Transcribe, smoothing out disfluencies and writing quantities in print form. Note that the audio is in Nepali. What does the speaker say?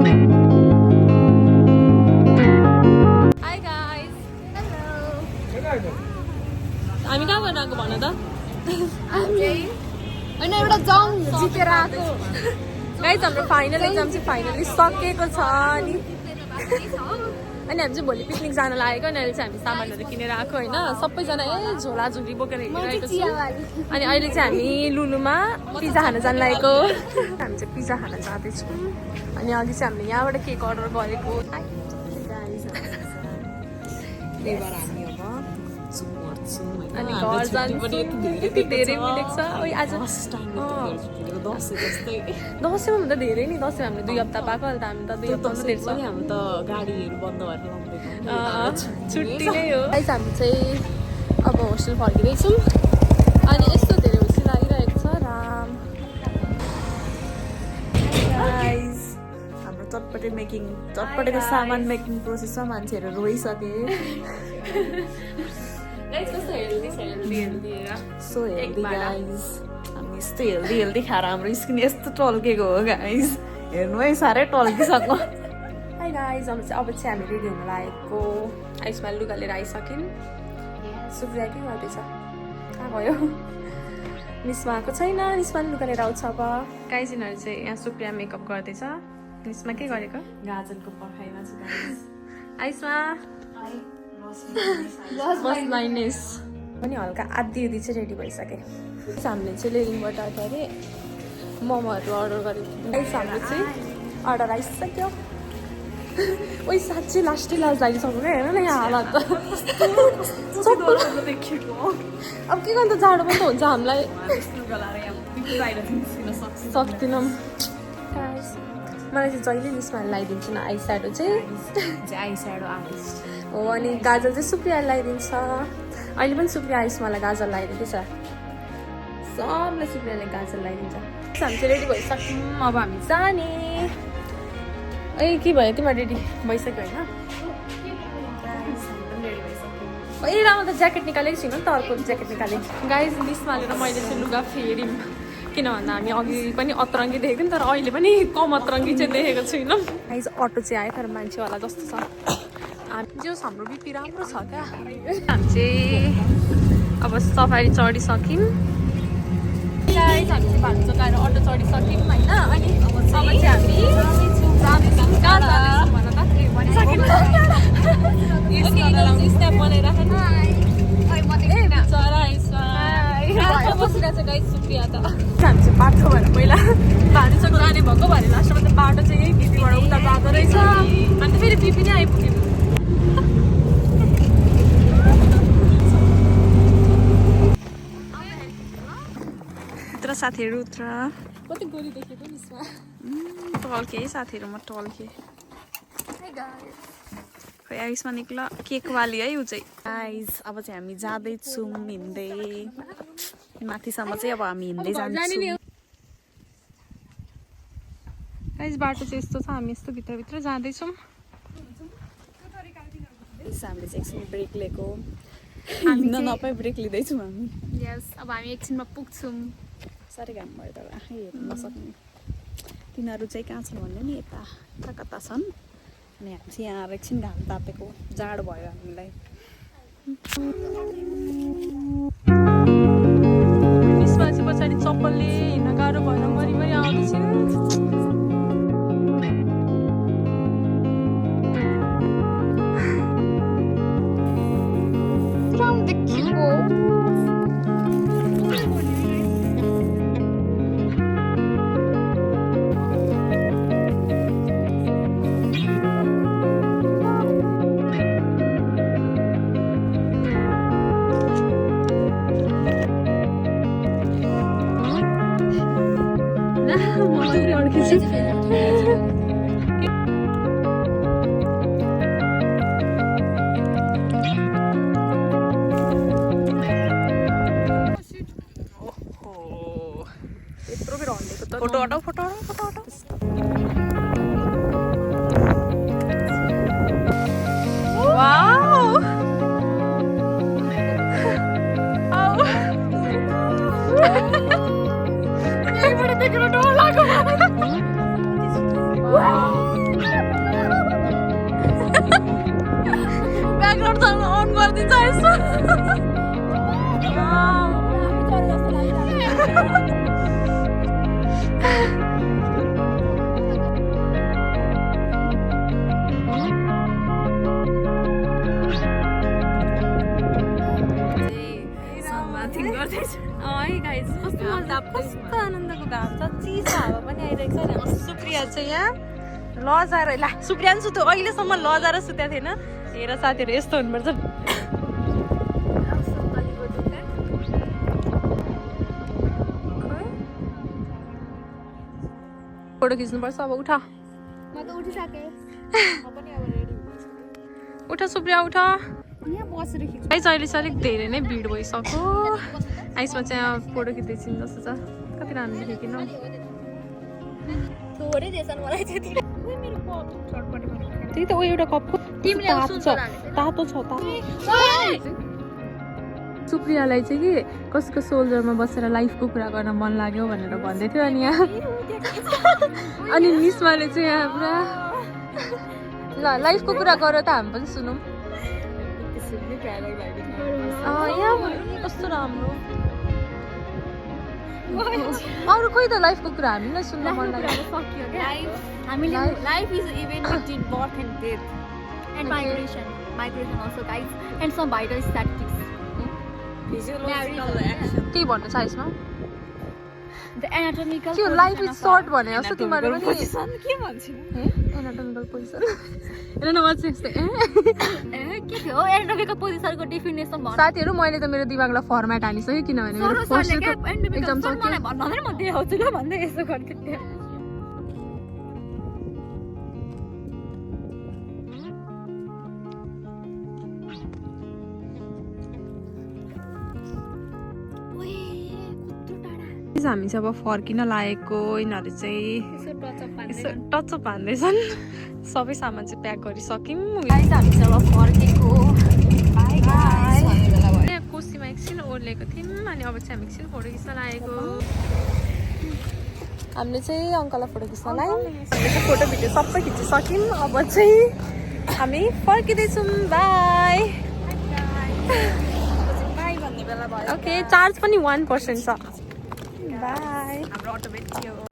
Hi guys. Hello. हामी कहाँ गएर आएको भन त? होइन एउटा जाउँ जितेर आएको गाइस हाम्रो फाइनल एक्जाम चाहिँ फाइनली सकेको छ अनि हामी चाहिँ भोलि पिकनिक जान लागेको अनि अहिले चाहिँ हामी सामानहरू किनेर आएको होइन सबैजना झोला झुली बोकेर हिँडिरहेको छ अनि अहिले चाहिँ हामी लुलुमा पिज्जा खान जान लागेको हामी चाहिँ पिज्जा खान जाँदैछौँ अनि अघि चाहिँ हामीले यहाँबाट केक अर्डर गरेको अनि घर जानु यति धेरै मिलेको छ आज दसैँमा भन्दा धेरै नि दसैँ हामीले 2 हप्ता पाएको अहिले त हामी त 2 हप्ता धेरै छ हामी त गाडीहरू बन्द भएर छुट्टी नै हो हामी चाहिँ अब होस्टेल फर्किँदैछौँ अनि यस्तो धेरै खुसी लागिरहेको छ राम हाम्रो चटपटेको सामान मेकिङ प्रोसेसमा मान्छेहरू रोइसके सो हेल्दी गाइज हामी यस्तो हेल्दी खाएर हाम्रो स्किन यस्तो टल्केको हो गाइज हेर्नु है साह्रै टल्किसक्यो हाई गाइज अब चाहिँ हामी रेडी हुन लागेको आइसमा लुगा लिएर आइसक्यौँ सुप्रिया के गर्दैछ कहाँ गयो निस्मा आएको छैन निस्मा लुगा लिएर आउँछ अब गाइज यिनीहरू चाहिँ यहाँ सुप्रिया मेकअप गर्दैछ निस्मा के गरेको गाजरको पर्खाइमा चाहिँ आइसमा लाइनेस पनि हल्का आधी चाहिँ रेडी भइसके हामीले चाहिँ लेलिङबाट अगाडि मोमोहरू अर्डर गरेको थियौँ हाम्रो चाहिँ अर्डर आइसक्यो ओइ साँच्चै लास्टै लाज लागिसक्यो क्या हेर्नु न यहाँ हालत त अब के गर्नु त जाडो पनि त हुन्छ हामीलाई सक्दिनँ मलाई चाहिँ जहिले निस्मा लगाइदिन्छु न आई स्याडो चाहिँ आई स्याडो आर्टिस्ट हो अनि गाजल चाहिँ सुप्रिया लगाइदिन्छ अहिले पनि सुप्रिया आइसमालाई गाजल लगाइदिएको छ सबलाई सुप्रियाले गाजल लगाइदिन्छ हामी चाहिँ रेडी भइसक्यौँ अब हामी जाने ए के भयो तिमीहरू रेडी भइसक्यो होइन ए राम्रो त ज्याकेट निकालेको छैन नि त अर्को ज्याकेट निकालेको गाइज निस्माले र मैले चाहिँ लुगा फेर्यौँ किन भन्दा हामी अघि पनि अतरङ्गी देखेको नि तर अहिले पनि कम अतरङ्गी चाहिँ देखेको छैनौँ गाइज अटो चाहिँ आयो तर मान्छेवाला जस्तो छ जो हाम्रो बिपी राम्रो छ क्या हामी चाहिँ अब सफारी चढिसक्यौँ हामी चाहिँ भान्सा गएर अटो चढिसक्यौँ होइन अनि अब चाहिँ हामी स्न्याप बनाइराख्नु बसिरहेको छ गाइस सुप्रिया त हामी चाहिँ बाटो भएर पहिला भान्सा जाने भएको भरे लास्टमा त बाटो चाहिँ यही बिपीबाट उता गएको रहेछ अन्त फेरि बिपी नै आइपुग्यौँ साथीहरू उत्र कति गोली देखेको निस्मा टल्के है साथीहरू म टल्के खै आइसमा निक्ल केक वाली है ऊ चाहिँ आइस अब चाहिँ हामी जाँदैछौँ हिँड्दै माथिसम्म चाहिँ अब हामी हिँड्दै जान्छौँ आइस बाटो चाहिँ यस्तो छ हामी यस्तो भित्रभित्र जाँदैछौँ हामीले चाहिँ एकछिन ब्रेक लिएको हिँड्न नपाए ब्रेक लिँदैछौँ हामी यस अब हामी एकछिनमा पुग्छौँ साह्रै घाम भयो त आफै हेर्नु नसक्ने तिनीहरू चाहिँ कहाँ छन् भन्ने नि यता कता छन् अनि हामी चाहिँ यहाँ एकछिन घाम तापेको जाडो भयो हामीलाई त्यसमा चाहिँ पछाडि चप्पलले हिँड्न गाह्रो भएर मरिमरि आउँदैछ गरिदिन्छ यसो कस्तो आनन्दको घाम छ चिसो हावा पनि आइरहेको छ नि सुप्रिया चाहिँ यहाँ लजाएर ला सुप्रिया पनि सुत्यो अहिलेसम्म लजाएर सुतेको थिएन हेर साथीहरू यस्तो हुनुपर्छ फोटो खिच्नुपर्छ अब उठ उठ सुप्रिया उठ गाइस अहिले चाहिँ अलिक धेरै नै भिड भइसक्यो आइसमा चाहिँ फोटो खिच्दैछन् जस्तो छ कति राम्रो देखेकिन त्यही त एउटा कपको तातो छ सुप्रियालाई चाहिँ कि कसको सोल्जरमा बसेर लाइफको कुरा गर्न मन लाग्यो भनेर भन्दै थियो अनि यहाँ अनि निस्माले चाहिँ यहाँ पुरा ल लाइफको कुरा गरेर त हामी पनि सुनौँ यहाँ कस्तो राम्रो अरू कोही त लाइफको कुरा हामीलाई सुन्न मन लाग्यो Life is even between birth and death and migration also guys and some vital statistics. के भन्नु छ यसमा The anatomical के लाइफ इज सर्ट भने जस्तो तिमीहरु पनि के भन्छौ एनाटोमिकल पोजिसन हेर न म चाहिँ यस्तै के थियो एनाटोमिकल पोजिसनको डेफिनेसन भन साथीहरु मैले त मेरो दिमागलाई फर्मेट हानिसक्यो किनभने मेरो फर्स्ट एक्जाम सक्यो भन्दैन म देखाउँछु ल भन्दै यसो गर्थे हामी चाहिँ अब फर्किन लागेको यिनीहरू चाहिँ टचअप हान्दैछन् सबै सामान चाहिँ प्याक गरिसक्यौँ हामी चाहिँ अब फर्केको कोसीमा एकछिन ओर्लेको थियौँ अनि अब चाहिँ हामी एकछिन फोटो खिच्न लागेको हामीले चाहिँ अङ्कललाई फोटो खिच्न लाग्यौँ हामीले चाहिँ फोटो भिडियो सबै खिचिसक्यौँ अब चाहिँ हामी फर्किँदैछौँ बाई ओके चार्ज पनि 1% छ बाई हाम्रो अटो भेटियो